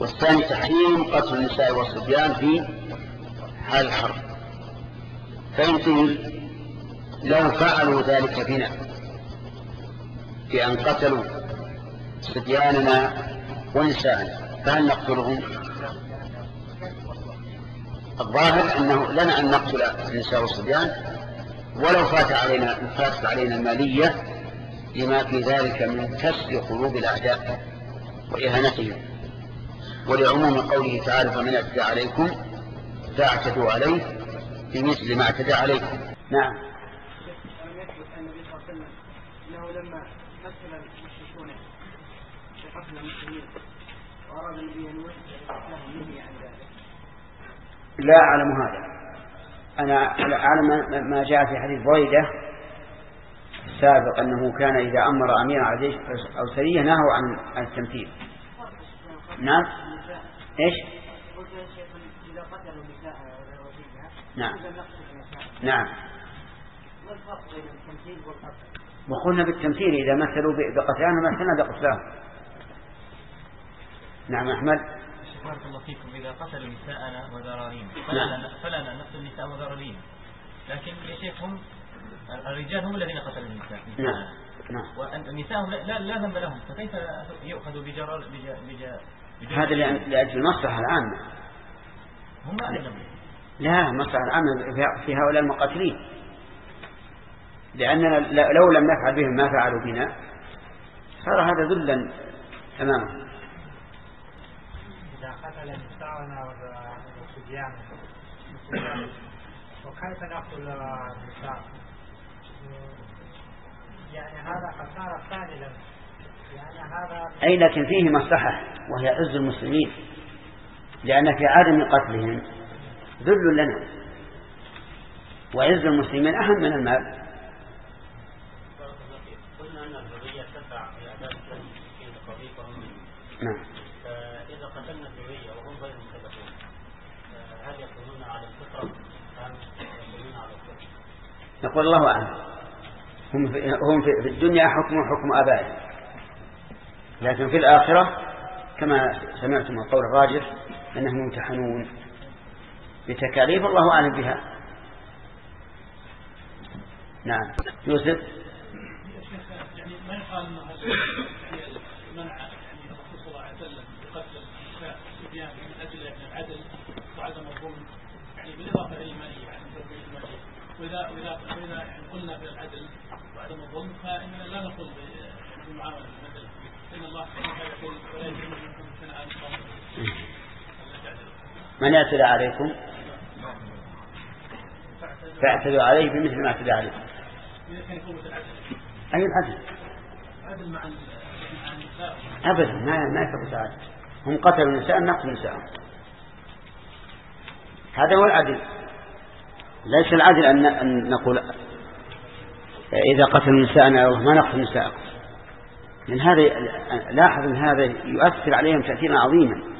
والثاني تحريم قتل النساء والصبيان في حال الحرب. فإن قيل لو فعلوا ذلك بنا بأن قتلوا صبياننا ونساءنا فهل نقتلهم؟ الظاهر أنه لنا أن نقتل النساء والصبيان ولو فاتت علينا المالية لما في ذلك من كسر قلوب الأعداء وإهانتهم، ولعموم قوله تعالى فمن اعتدى عليكم فاعتدوا عليه بمثل ما اعتدى عليكم. نعم. النبي صلى الله عليه وسلم انه لما مثل المشركون في قتل المسلمين واراد النبي ان يوسع لهم نهي عن ذلك. لا أعلم هذا. أنا أعلم ما جاء في حديث بريدة السابق أنه كان إذا أمر أميرا على جيش أو سرية نهوا عن التمثيل. نعم. إيش؟ إذا قتلوا النساء وزوجها. نعم. نعم. ما الفرق بين التمثيل والقتل؟ وقلنا بالتمثيل إذا مثلوا بقتلان مثلنا بقتلان. نعم أحمد. بارك الله فيكم. إذا قتلوا نساءنا وذرارينا فلا نقتل النساء وذرارينا، لكن يا شيخ هم الرجال هم الذين قتلوا النساء. نعم. والنساء لا ذنب لهم، فكيف يؤخذوا بجرار هذا لأجل المصلحة العامة. هم أعلم. لا، المصلحة العامة في هؤلاء المقاتلين، لأننا لو لم نفعل بهم ما فعلوا بنا صار هذا ذلا أمامهم. إذا قتل نساءنا وصبياننا وكيف نقتل النساء؟ يعني هذا خسارة ثانية، يعني هذا أي لكن فيه مصلحة وهي عز المسلمين، لأن في عدم قتلهم ذل لنا، وعز المسلمين أهم من المال. قلنا أن الذرية تدفع إعداد المسلمين لقضيتهم. نعم. فإذا قتلنا الذرية وهم غير مكلفون هل يكونون على الفطرة أم يكونون على الفطرة؟ نقول الله أعلم. هم في الدنيا حكم آبائهم، لكن في الآخرة كما سمعتم القول الراجح أنهم يمتحنون بتكاليف الله أعلم بها. نعم. يوسف. يعني ما يقال أنه منع الرسول صلى الله عليه وسلم بقتل النساء والصبيان من أجل العدل وعدم الظلم، يعني بالإضافة إلى المالية عدم تربية المالية. وإذا يعني قلنا بالعدل وعدم الظلم فإننا لا نقول بالمعاملة مثلا إن الله سبحانه يقول ولا يجرم منكم شنآن قوم من اعتدى عليكم فاعتدوا عليه بمثل ما اعتدى عليكم. أي العدل؟ عدل مع النساء أبدا ما يثبت عدل. هم قتلوا النساء نقتل النساء، هذا هو العدل. ليس العدل أن نقول إذا قتلوا نساءنا ما نقتل نساءكم، من هذا لاحظ أن هذا يؤثر عليهم تأثيرا عظيما.